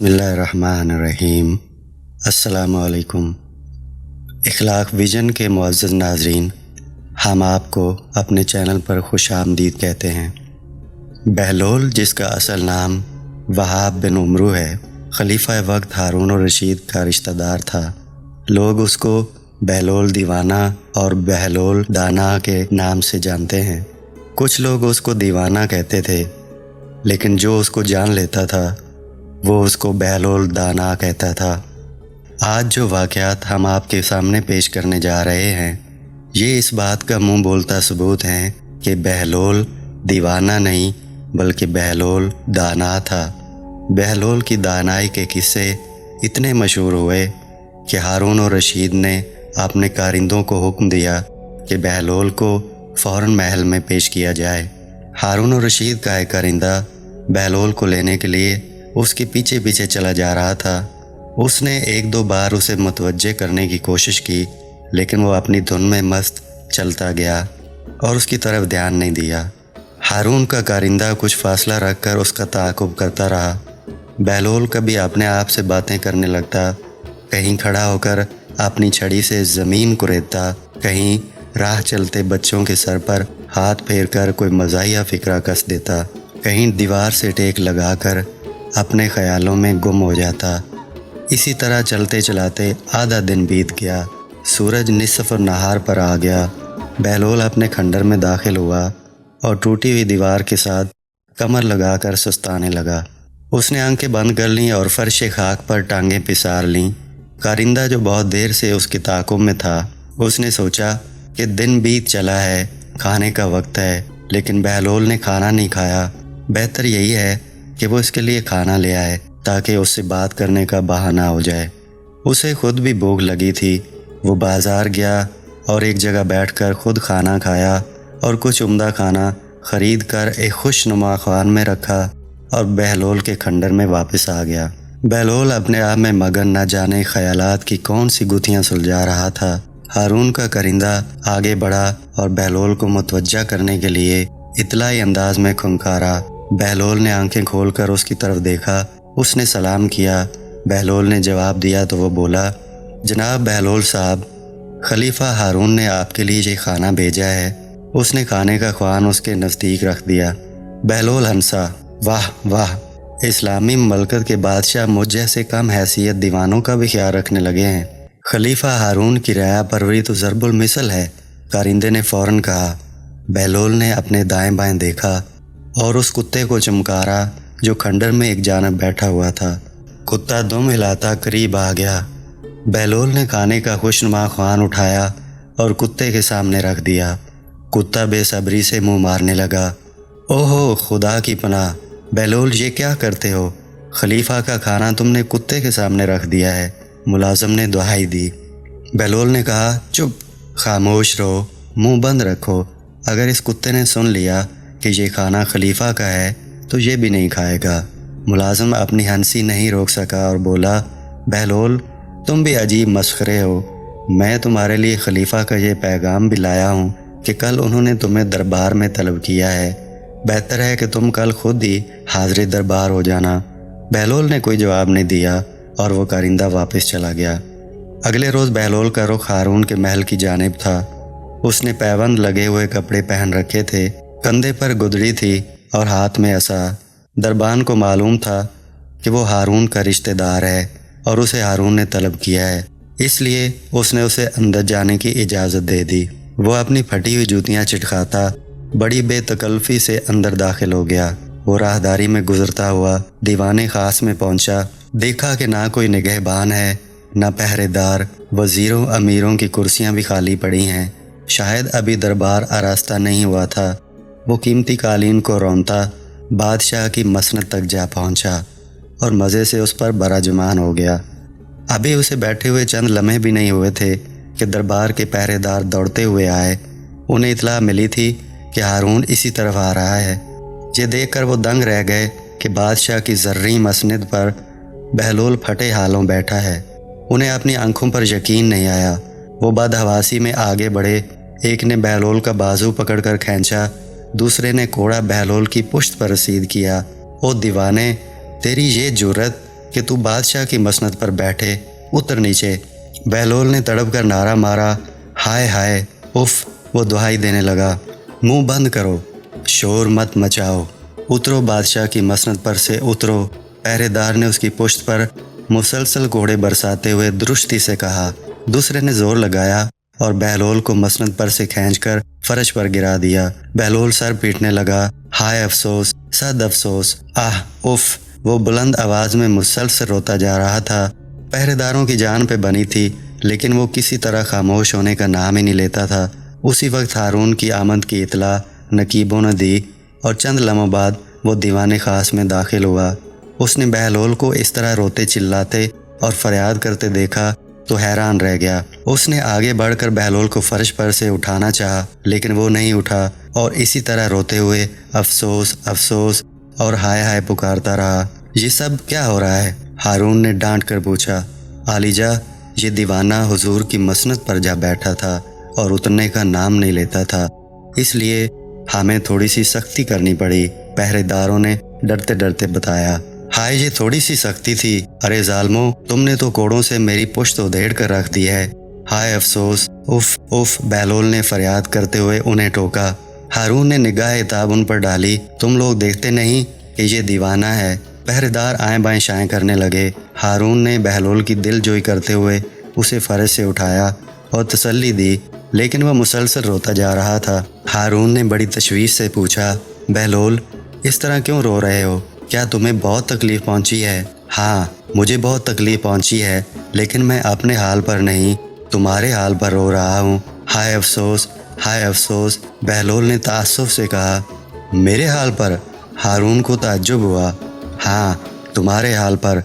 بسم اللہ الرحمن الرحیم۔ السلام علیکم۔ اخلاق ویژن کے معزز ناظرین، ہم آپ کو اپنے چینل پر خوش آمدید کہتے ہیں۔ بہلول، جس کا اصل نام وہاب بن عمرو ہے، خلیفہ وقت ہارون الرشید کا رشتہ دار تھا۔ لوگ اس کو بہلول دیوانہ اور بہلول دانا کے نام سے جانتے ہیں۔ کچھ لوگ اس کو دیوانہ کہتے تھے، لیکن جو اس کو جان لیتا تھا وہ اس کو بہلول دانا کہتا تھا۔ آج جو واقعات ہم آپ کے سامنے پیش کرنے جا رہے ہیں، یہ اس بات کا منہ بولتا ثبوت ہیں کہ بہلول دیوانہ نہیں بلکہ بہلول دانا تھا۔ بہلول کی دانائی کے قصے اتنے مشہور ہوئے کہ ہارون الرشید نے اپنے کارندوں کو حکم دیا کہ بہلول کو فوراً محل میں پیش کیا جائے۔ ہارون الرشید کا ایک کارندہ بہلول کو لینے کے لیے اس کے پیچھے پیچھے چلا جا رہا تھا۔ اس نے ایک دو بار اسے متوجہ کرنے کی کوشش کی، لیکن وہ اپنی دھن میں مست چلتا گیا اور اس کی طرف دھیان نہیں دیا۔ ہارون کا کارندہ کچھ فاصلہ رکھ کر اس کا تعاقب کرتا رہا۔ بہلول کبھی اپنے آپ سے باتیں کرنے لگتا، کہیں کھڑا ہو کر اپنی چھڑی سے زمین کریدتا، کہیں راہ چلتے بچوں کے سر پر ہاتھ پھیر کر کوئی مزاحیہ فقرہ کس دیتا، کہیں دیوار سے ٹیک لگا کر اپنے خیالوں میں گم ہو جاتا۔ اسی طرح چلتے چلاتے آدھا دن بیت گیا۔ سورج نصف النہار پر آ گیا۔ بہلول اپنے کھنڈر میں داخل ہوا اور ٹوٹی ہوئی دیوار کے ساتھ کمر لگا کر سستانے لگا۔ اس نے آنکھیں بند کر لیں اور فرش خاک پر ٹانگیں پسار لیں۔ کارندہ جو بہت دیر سے اس کے تعاقب میں تھا، اس نے سوچا کہ دن بیت چلا ہے، کھانے کا وقت ہے، لیکن بہلول نے کھانا نہیں کھایا۔ بہتر یہی ہے کہ وہ اس کے لیے کھانا لے آئے تاکہ اس سے بات کرنے کا بہانہ ہو جائے۔ اسے خود بھی بھوک لگی تھی۔ وہ بازار گیا اور ایک جگہ بیٹھ کر خود کھانا کھایا اور کچھ عمدہ کھانا خرید کر ایک خوش نما خوان میں رکھا اور بہلول کے کھنڈر میں واپس آ گیا۔ بہلول اپنے آپ میں مگن، نہ جانے خیالات کی کون سی گتھیاں سلجھا رہا تھا۔ ہارون کا کارندہ آگے بڑھا اور بہلول کو متوجہ کرنے کے لیے اطلاعی انداز میں کھنکارا۔ بہلول نے آنکھیں کھول کر اس کی طرف دیکھا۔ اس نے سلام کیا۔ بہلول نے جواب دیا تو وہ بولا، جناب بہلول صاحب، خلیفہ ہارون نے آپ کے لیے یہ کھانا بھیجا ہے۔ اس نے کھانے کا خوان اس کے نزدیک رکھ دیا۔ بہلول ہنسا، واہ واہ، اسلامی مملکت کے بادشاہ مجھ جیسے کم حیثیت دیوانوں کا بھی خیال رکھنے لگے ہیں۔ خلیفہ ہارون کی رعایا پروری تو ضرب المثل ہے، کارندے نے فوراً کہا۔ بہلول نے اپنے دائیں بائیں دیکھا اور اس کتے کو چمکارا جو کھنڈر میں ایک جانب بیٹھا ہوا تھا۔ کتا دم ہلاتا قریب آ گیا۔ بہلول نے کھانے کا خوشنما خوان اٹھایا اور کتے کے سامنے رکھ دیا۔ کتا بے صبری سے منہ مارنے لگا۔ اوہو، خدا کی پناہ، بہلول یہ کیا کرتے ہو؟ خلیفہ کا کھانا تم نے کتے کے سامنے رکھ دیا ہے۔ ملازم نے دہائی دی۔ بہلول نے کہا، چپ، خاموش رہو، منہ بند رکھو۔ اگر اس کتے نے سن لیا کہ یہ کھانا خلیفہ کا ہے تو یہ بھی نہیں کھائے گا۔ ملازم اپنی ہنسی نہیں روک سکا اور بولا، بہلول تم بھی عجیب مسخرے ہو۔ میں تمہارے لیے خلیفہ کا یہ پیغام بھی لایا ہوں کہ کل انہوں نے تمہیں دربار میں طلب کیا ہے۔ بہتر ہے کہ تم کل خود ہی حاضر دربار ہو جانا۔ بہلول نے کوئی جواب نہیں دیا اور وہ کارندہ واپس چلا گیا۔ اگلے روز بہلول کا رخ ہارون کے محل کی جانب تھا۔ اس نے پیوند لگے ہوئے کپڑے پہن رکھے تھے، کندھے پر گدڑی تھی اور ہاتھ میں عصا۔ دربان کو معلوم تھا کہ وہ ہارون کا رشتہ دار ہے اور اسے ہارون نے طلب کیا ہے، اس لیے اس نے اسے اندر جانے کی اجازت دے دی۔ وہ اپنی پھٹی ہوئی جوتیاں چٹکھاتا بڑی بے تکلفی سے اندر داخل ہو گیا۔ وہ راہداری میں گزرتا ہوا دیوان خاص میں پہنچا۔ دیکھا کہ نہ کوئی نگہبان ہے، نہ پہرے دار۔ وزیروں امیروں کی کرسیاں بھی خالی پڑی ہیں، شاید ابھی دربار آراستہ نہیں ہوا تھا۔ وہ قیمتی قالین کو رونتا بادشاہ کی مسند تک جا پہنچا اور مزے سے اس پر براجمان ہو گیا۔ ابھی اسے بیٹھے ہوئے چند لمحے بھی نہیں ہوئے تھے کہ دربار کے پہرے دار دوڑتے ہوئے آئے۔ انہیں اطلاع ملی تھی کہ ہارون اسی طرف آ رہا ہے۔ یہ دیکھ کر وہ دنگ رہ گئے کہ بادشاہ کی زرعی مسند پر بہلول پھٹے حالوں بیٹھا ہے۔ انہیں اپنی آنکھوں پر یقین نہیں آیا۔ وہ بدحواسی میں آگے بڑھے۔ ایک نے بہلول کا بازو پکڑ کر کھینچا، دوسرے نے کوڑا بہلول کی پشت پر رسید کیا۔ او دیوانے، تیری یہ جرت، کہ تو بادشاہ کی مسند پر بیٹھے، اتر نیچے۔ بہلول نے تڑپ کر نعرہ مارا، ہائے ہائے، اف! وہ دہائی دینے لگا، منہ بند کرو، شور مت مچاؤ، اترو، بادشاہ کی مسند پر سے اترو۔ پہرے دار نے اس کی پشت پر مسلسل کوڑے برساتے ہوئے درستی سے کہا۔ دوسرے نے زور لگایا اور بہلول کو مسند پر سے کھینچ کر فرش پر گرا دیا۔ بہلول سر پیٹنے لگا، ہائے افسوس، صد افسوس، آہ، اف! وہ بلند آواز میں مسلسل روتا جا رہا تھا۔ پہرے داروں کی جان پہ بنی تھی، لیکن وہ کسی طرح خاموش ہونے کا نام ہی نہیں لیتا تھا۔ اسی وقت ہارون کی آمد کی اطلاع نقیبوں نے دی اور چند لمحوں بعد وہ دیوان خاص میں داخل ہوا۔ اس نے بہلول کو اس طرح روتے چلاتے اور فریاد کرتے دیکھا تو حیران رہ گیا۔ اس نے آگے بڑھ کر بہلول کو فرش پر سے اٹھانا چاہا، لیکن وہ نہیں اٹھا اور اسی طرح روتے ہوئے افسوس افسوس اور ہائے ہائے پکارتا رہا۔ یہ سب کیا ہو رہا ہے؟ ہارون نے ڈانٹ کر پوچھا۔ عالیجا، یہ دیوانہ حضور کی مسند پر جا بیٹھا تھا اور اترنے کا نام نہیں لیتا تھا، اس لیے ہمیں تھوڑی سی سختی کرنی پڑی، پہرے داروں نے ڈرتے ڈرتے بتایا۔ ہائے، یہ تھوڑی سی سختی تھی؟ ارے ظالموں، تم نے تو کوڑوں سے میری پشت ادھیڑ کر رکھ دی ہے۔ ہائے افسوس، اف اف! بہلول نے فریاد کرتے ہوئے انہیں ٹوکا۔ ہارون نے نگاہ عتاب ان پر ڈالی، تم لوگ دیکھتے نہیں کہ یہ دیوانہ ہے؟ پہرے دار آئیں بائیں شائیں کرنے لگے۔ ہارون نے بہلول کی دل جوئی کرتے ہوئے اسے فرش سے اٹھایا اور تسلی دی، لیکن وہ مسلسل روتا جا رہا تھا۔ ہارون نے بڑی تشویش سے پوچھا، بہلول، اس طرح کیوں رو رہے ہو؟ کیا تمہیں بہت تکلیف پہنچی ہے؟ ہاں، مجھے بہت تکلیف پہنچی ہے، لیکن میں اپنے حال پر نہیں، تمہارے حال پر رو رہا ہوں۔ ہائے افسوس، ہائے افسوس! بہلول نے تعصب سے کہا۔ میرے حال پر؟ ہارون کو تعجب ہوا۔ ہاں، تمہارے حال پر۔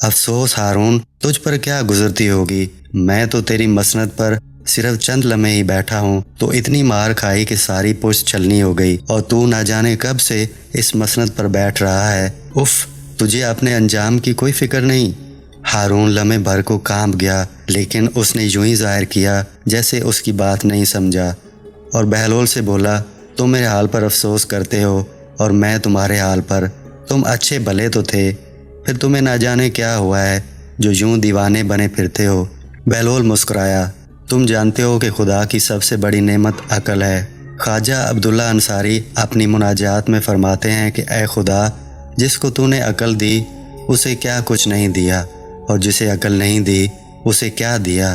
افسوس ہارون، تجھ پر کیا گزرتی ہوگی؟ میں تو تیری مسند پر صرف چند لمحے ہی بیٹھا ہوں تو اتنی مار کھائی کہ ساری پشت چھلنی ہو گئی، اور تو نہ جانے کب سے اس مسند پر بیٹھ رہا ہے۔ اف! تجھے اپنے انجام کی کوئی فکر نہیں؟ ہارون لمحے بھر کو کانپ گیا، لیکن اس نے یوں ہی ظاہر کیا جیسے اس کی بات نہیں سمجھا، اور بہلول سے بولا، تم میرے حال پر افسوس کرتے ہو اور میں تمہارے حال پر۔ تم اچھے بھلے تو تھے، پھر تمہیں نہ جانے کیا ہوا ہے جو یوں دیوانے بنے پھرتے ہو۔ بہلول مسکرایا، تم جانتے ہو کہ خدا کی سب سے بڑی نعمت عقل ہے۔ خواجہ عبداللہ انصاری اپنی مناجات میں فرماتے ہیں کہ اے خدا، جس کو تو نے عقل دی اسے کیا کچھ نہیں دیا، اور جسے عقل نہیں دی اسے کیا دیا۔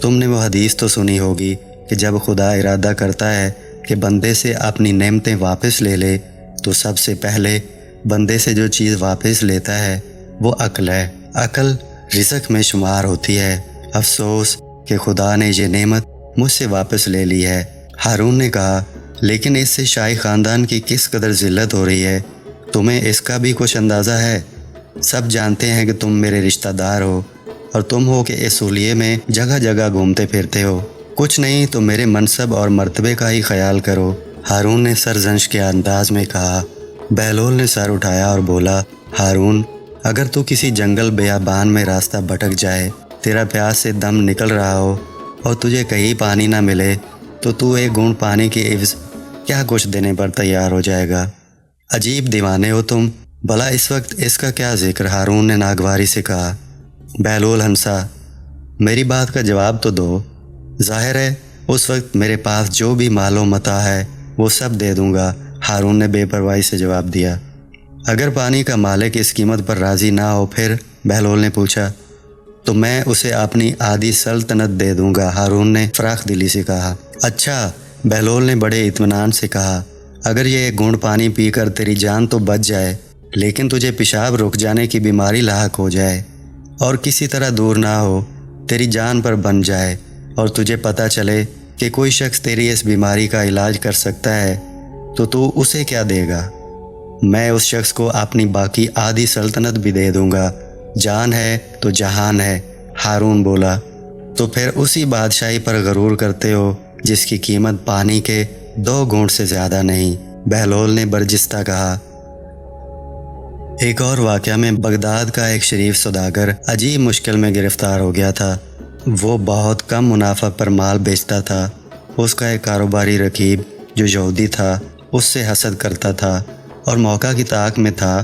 تم نے وہ حدیث تو سنی ہوگی کہ جب خدا ارادہ کرتا ہے کہ بندے سے اپنی نعمتیں واپس لے لے تو سب سے پہلے بندے سے جو چیز واپس لیتا ہے وہ عقل ہے۔ عقل رزق میں شمار ہوتی ہے۔ افسوس کہ خدا نے یہ نعمت مجھ سے واپس لے لی ہے۔ ہارون نے کہا، لیکن اس سے شاہی خاندان کی کس قدر ذلت ہو رہی ہے، تمہیں اس کا بھی کچھ اندازہ ہے؟ سب جانتے ہیں کہ تم میرے رشتہ دار ہو، اور تم ہو کہ اس حلیے میں جگہ جگہ گھومتے پھرتے ہو۔ کچھ نہیں تو میرے منصب اور مرتبے کا ہی خیال کرو، ہارون نے سرزنش کے انداز میں کہا۔ بہلول نے سر اٹھایا اور بولا، ہارون، اگر تو کسی جنگل بیابان میں راستہ بھٹک جائے، تیرا پیاس سے دم نکل رہا ہو اور تجھے کہیں پانی نہ ملے، تو ایک گھونٹ پانی کے عوض کیا کچھ دینے پر تیار ہو جائے گا؟ عجیب دیوانے ہو تم، بھلا اس وقت اس کا کیا ذکر؟ ہارون نے ناگواری سے کہا۔ بہلول ہنسا، میری بات کا جواب تو دو۔ ظاہر ہے اس وقت میرے پاس جو بھی مال و متاع ہے وہ سب دے دوں گا، ہارون نے بے پرواہی سے جواب دیا۔ اگر پانی کا مالک اس قیمت پر راضی نہ ہو پھر؟ بہلول نے پوچھا۔ تو میں اسے اپنی آدھی سلطنت دے دوں گا، ہارون نے فراخ دلی سے کہا۔ اچھا، بہلول نے بڑے اطمینان سے کہا، اگر یہ ایک گھونٹ پانی پی کر تیری جان تو بچ جائے، لیکن تجھے پیشاب رک جانے کی بیماری لاحق ہو جائے اور کسی طرح دور نہ ہو، تیری جان پر بن جائے، اور تجھے پتہ چلے کہ کوئی شخص تیری اس بیماری کا علاج کر سکتا ہے، تو اسے کیا دے گا؟ میں اس شخص کو اپنی باقی آدھی سلطنت بھی دے دوں گا۔ جان ہے تو جہان ہے، ہارون بولا۔ تو پھر اسی بادشاہی پر غرور کرتے ہو جس کی قیمت پانی کے 2 گھونٹ سے زیادہ نہیں، بہلول نے برجستہ کہا۔ ایک اور واقعہ میں بغداد کا ایک شریف سوداگر عجیب مشکل میں گرفتار ہو گیا تھا۔ وہ بہت کم منافع پر مال بیچتا تھا۔ اس کا ایک کاروباری رقیب جو یہودی تھا اس سے حسد کرتا تھا اور موقع کی طاق میں تھا